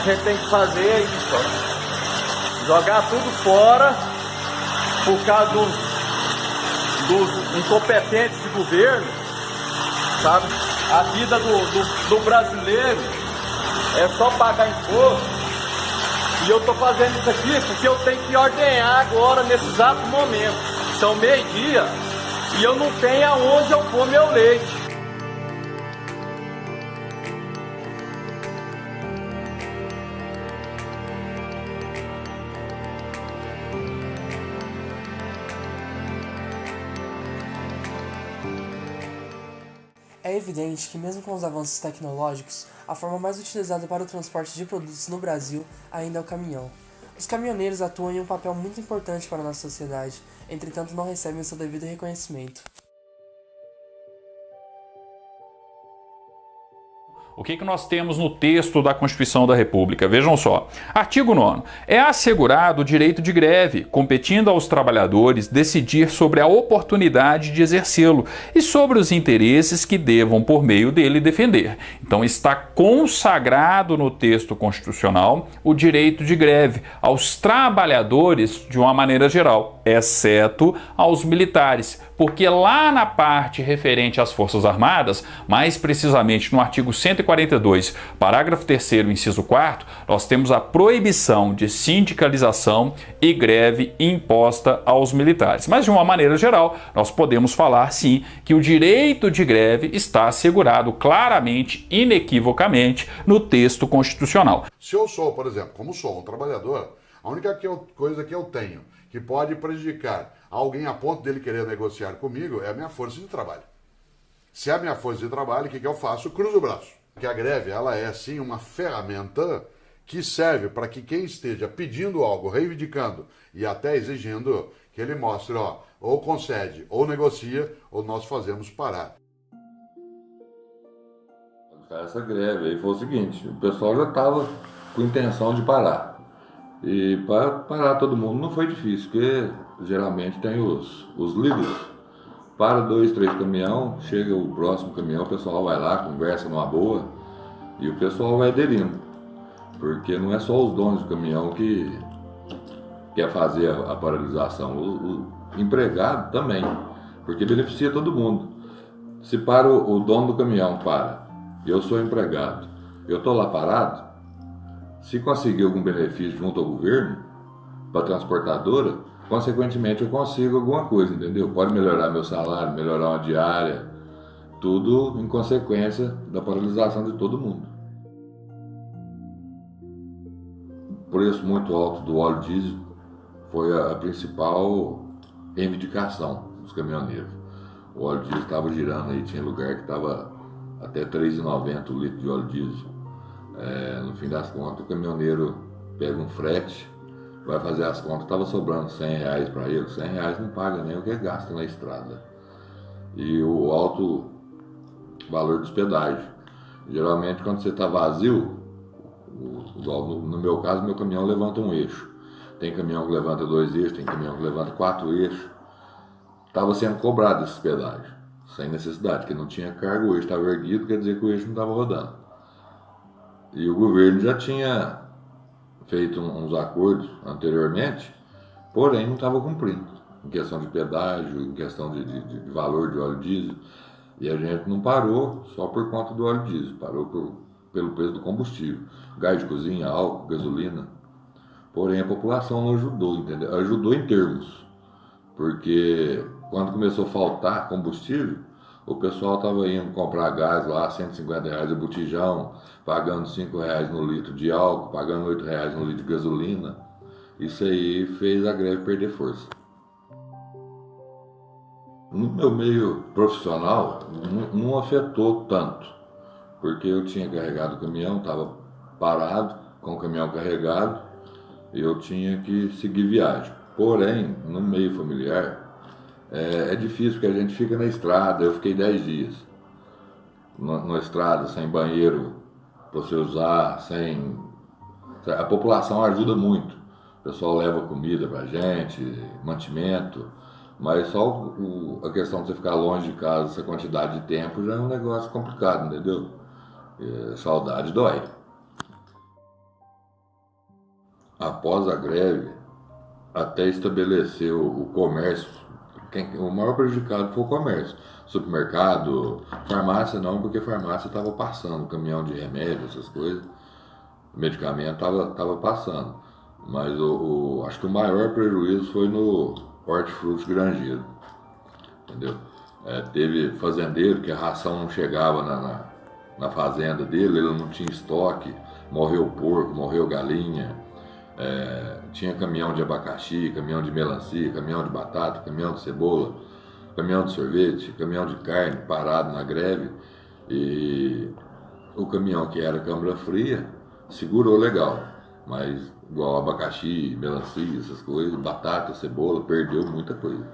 gente tem que fazer é isso, ó. Jogar tudo fora por causa dos incompetentes de governo, sabe? A vida do brasileiro é só pagar imposto. E eu tô fazendo isso aqui porque eu tenho que ordenhar agora, nesse exato momento. São meio-dia e eu não tenho aonde eu pôr meu leite. É evidente que, mesmo com os avanços tecnológicos, a forma mais utilizada para o transporte de produtos no Brasil ainda é o caminhão. Os caminhoneiros atuam em um papel muito importante para a nossa sociedade, entretanto não recebem o seu devido reconhecimento. O que nós temos no texto da Constituição da República? Vejam só. Artigo 9º. É assegurado o direito de greve, competindo aos trabalhadores decidir sobre a oportunidade de exercê-lo e sobre os interesses que devam, por meio dele, defender. Então está consagrado no texto constitucional o direito de greve aos trabalhadores de uma maneira geral, exceto aos militares, porque lá na parte referente às Forças Armadas, mais precisamente no artigo 142, parágrafo 3º, inciso 4º, nós temos a proibição de sindicalização e greve imposta aos militares. Mas de uma maneira geral, nós podemos falar sim que o direito de greve está assegurado claramente, inequivocamente, no texto constitucional. Se eu sou, por exemplo, como sou um trabalhador, a única coisa que eu tenho que pode prejudicar alguém a ponto dele querer negociar comigo é a minha força de trabalho. Se é a minha força de trabalho, o que eu faço? Cruzo o braço. Porque a greve, ela é sim uma ferramenta que serve para que quem esteja pedindo algo, reivindicando e até exigindo, que ele mostre, ó, ou concede, ou negocia, ou nós fazemos parar. Essa greve aí foi o seguinte, o pessoal já estava com intenção de parar. E para parar todo mundo não foi difícil, porque geralmente tem os líderes. Para 2, 3 caminhão, chega o próximo caminhão, o pessoal vai lá, conversa numa boa e o pessoal vai aderindo. Porque não é só os donos do caminhão que quer fazer a paralisação, o empregado também, porque beneficia todo mundo. Se para o dono do caminhão para, eu sou empregado, eu estou lá parado, se conseguir algum benefício junto ao governo, para a transportadora, consequentemente eu consigo alguma coisa, entendeu? Pode melhorar meu salário, melhorar uma diária, tudo em consequência da paralisação de todo mundo. O preço muito alto do óleo diesel foi a principal reivindicação dos caminhoneiros. O óleo diesel estava girando aí, tinha lugar que estava até R$ 3,90 o litro de óleo diesel. No fim das contas, o caminhoneiro pega um frete, vai fazer as contas, estava sobrando R$100 para ele, R$100 não paga nem o que ele gasta na estrada. E o alto valor dos pedágios. Geralmente, quando você está vazio, no meu caso, meu caminhão levanta um eixo. Tem caminhão que levanta 2 eixos, tem caminhão que levanta 4 eixos. Estava sendo cobrado esses pedágios, sem necessidade, porque não tinha carga, o eixo estava erguido, quer dizer que o eixo não estava rodando. E o governo já tinha feito uns acordos anteriormente, porém não estava cumprindo, em questão de pedágio, em questão de valor de óleo diesel. E a gente não parou só por conta do óleo diesel, parou pelo preço do combustível, gás de cozinha, álcool, gasolina. Porém a população não ajudou, entendeu? Ajudou em termos, porque quando começou a faltar combustível, o pessoal estava indo comprar gás lá, R$150 o botijão, pagando R$5 no litro de álcool, pagando R$8 no litro de gasolina. Isso aí fez a greve perder força. No meu meio profissional, não afetou tanto, porque eu tinha carregado o caminhão, estava parado com o caminhão carregado, e eu tinha que seguir viagem. Porém, no meio familiar, é difícil, porque a gente fica na estrada. Eu fiquei 10 dias na estrada, sem banheiro para você usar, sem... A população ajuda muito. O pessoal leva comida pra gente, mantimento, mas só a questão de você ficar longe de casa, essa quantidade de tempo, já é um negócio complicado, entendeu? Saudade dói. após a greve, até estabelecer o comércio, o maior prejudicado foi o comércio. Supermercado, farmácia não, porque farmácia estava passando, caminhão de remédio, essas coisas, medicamento estava passando. Mas acho que o maior prejuízo foi no hortifruti granjeiro, entendeu? Teve fazendeiro que a ração não chegava na fazenda dele, ele não tinha estoque, morreu porco, morreu galinha. Tinha caminhão de abacaxi, caminhão de melancia, caminhão de batata, caminhão de cebola, caminhão de sorvete, caminhão de carne parado na greve, e o caminhão que era câmara fria segurou legal, mas igual abacaxi, melancia, essas coisas, batata, cebola, perdeu muita coisa.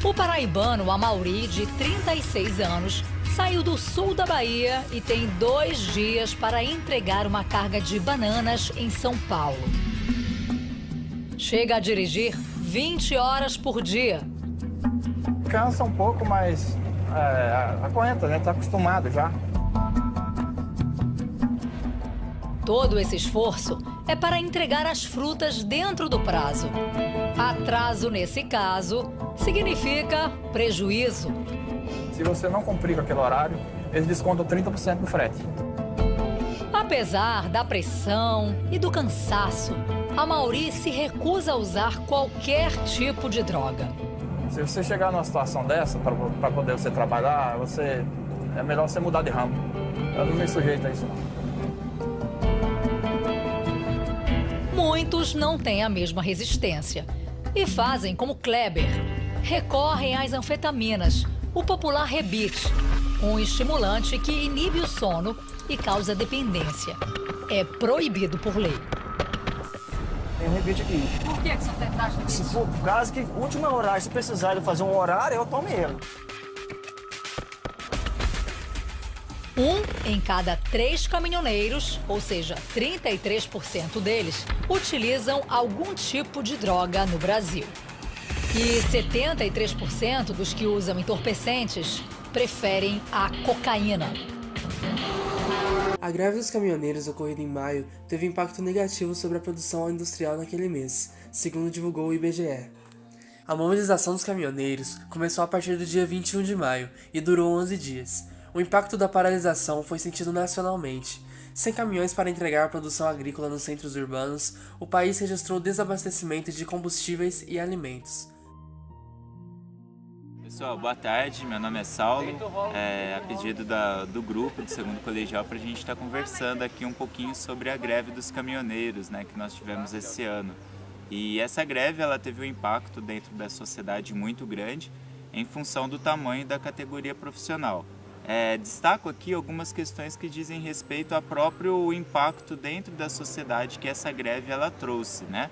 O paraibano Amauri, de 36 anos, saiu do sul da Bahia e tem 2 dias para entregar uma carga de bananas em São Paulo. Chega a dirigir 20 horas por dia. Cansa um pouco, mas aguenta, né? Tá acostumado já. Todo esse esforço é para entregar as frutas dentro do prazo. Atraso, nesse caso, significa prejuízo. Se você não cumprir com aquele horário, eles descontam 30% do frete. Apesar da pressão e do cansaço, Amauri se recusa a usar qualquer tipo de droga. Se você chegar numa situação dessa, para poder você trabalhar, é melhor você mudar de ramo. Eu não me sujeito a isso, não. Muitos não têm a mesma resistência e fazem como Kleber. Recorrem às anfetaminas, o popular rebite, um estimulante que inibe o sono e causa dependência. É proibido por lei. Tem um rebite aqui. Por que você tem taxa de Se for caso que último horário, se precisar de fazer um horário, eu tomo ele. 1 em cada 3 caminhoneiros, ou seja, 33% deles, utilizam algum tipo de droga no Brasil. E 73% dos que usam entorpecentes preferem a cocaína. A greve dos caminhoneiros ocorrida em maio teve impacto negativo sobre a produção industrial naquele mês, segundo divulgou o IBGE. A mobilização dos caminhoneiros começou a partir do dia 21 de maio e durou 11 dias. O impacto da paralisação foi sentido nacionalmente. Sem caminhões para entregar a produção agrícola nos centros urbanos, o país registrou desabastecimento de combustíveis e alimentos. Pessoal, boa tarde, meu nome é Saulo, a pedido do grupo do segundo colegial para a gente estar conversando aqui um pouquinho sobre a greve dos caminhoneiros, né, que nós tivemos esse ano. E essa greve ela teve um impacto dentro da sociedade muito grande em função do tamanho da categoria profissional. Destaco aqui algumas questões que dizem respeito ao próprio impacto dentro da sociedade que essa greve ela trouxe, né?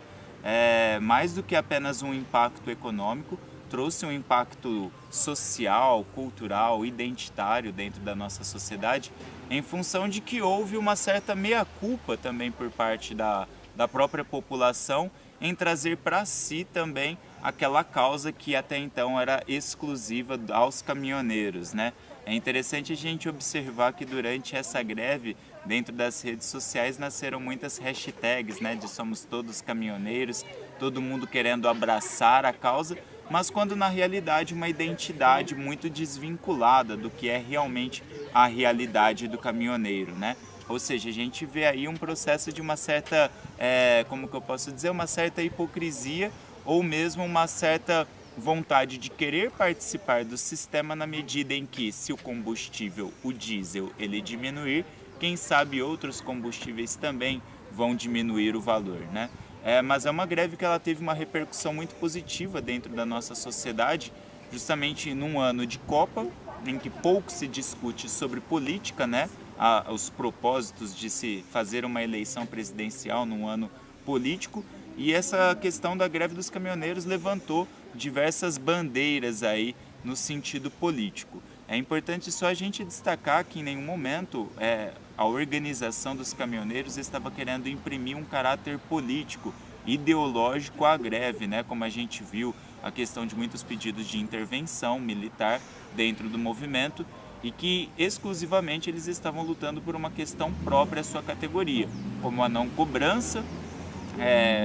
Mais do que apenas um impacto econômico, trouxe um impacto social, cultural, identitário dentro da nossa sociedade, em função de que houve uma certa meia-culpa também por parte da própria população em trazer para si também aquela causa que até então era exclusiva aos caminhoneiros, né? É interessante a gente observar que durante essa greve, dentro das redes sociais, nasceram muitas hashtags, né, de somos todos caminhoneiros, todo mundo querendo abraçar a causa, mas quando na realidade uma identidade muito desvinculada do que é realmente a realidade do caminhoneiro, né? Ou seja, a gente vê aí um processo de uma certa, como que eu posso dizer, uma certa hipocrisia ou mesmo uma certa vontade de querer participar do sistema na medida em que, se o combustível, o diesel, ele diminuir, quem sabe outros combustíveis também vão diminuir o valor, né? Mas é uma greve que ela teve uma repercussão muito positiva dentro da nossa sociedade, justamente num ano de Copa, em que pouco se discute sobre política, né? Os propósitos de se fazer uma eleição presidencial num ano político, e essa questão da greve dos caminhoneiros levantou diversas bandeiras aí no sentido político. É importante só a gente destacar que em nenhum momento a organização dos caminhoneiros estava querendo imprimir um caráter político, ideológico à greve, né? Como a gente viu a questão de muitos pedidos de intervenção militar dentro do movimento e que exclusivamente eles estavam lutando por uma questão própria à sua categoria, como a não cobrança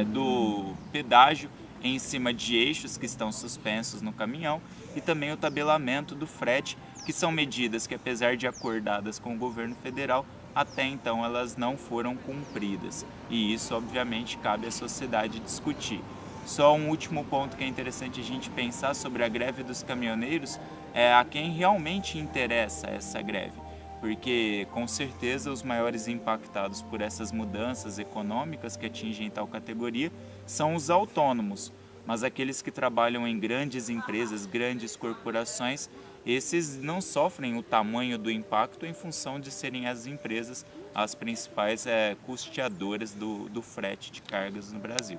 do pedágio em cima de eixos que estão suspensos no caminhão e também o tabelamento do frete, que são medidas que, apesar de acordadas com o governo federal, até então elas não foram cumpridas. E isso, obviamente, cabe à sociedade discutir. Só um último ponto que é interessante a gente pensar sobre a greve dos caminhoneiros é a quem realmente interessa essa greve. Porque, com certeza, os maiores impactados por essas mudanças econômicas que atingem tal categoria são os autônomos. Mas aqueles que trabalham em grandes empresas, grandes corporações, esses não sofrem o tamanho do impacto em função de serem as empresas as principais custeadoras do frete de cargas no Brasil.